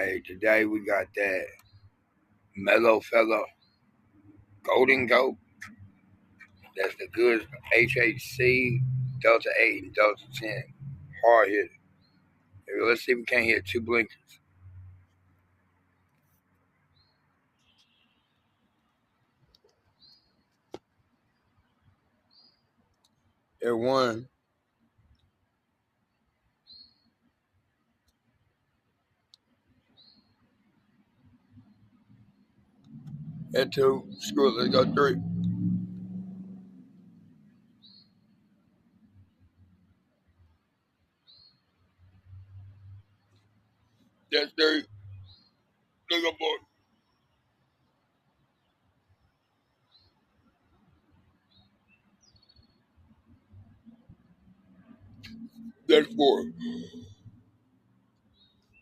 Alright, today we got that Mellow Fella Golden Goat. That's the good HHC, Delta 8, and Delta 10. Hard hitter. Let's see if we can't hit 2 blinkers. There 1. There 2. Screw it, let's go 3. That's 3. Look up, boy. That's 4.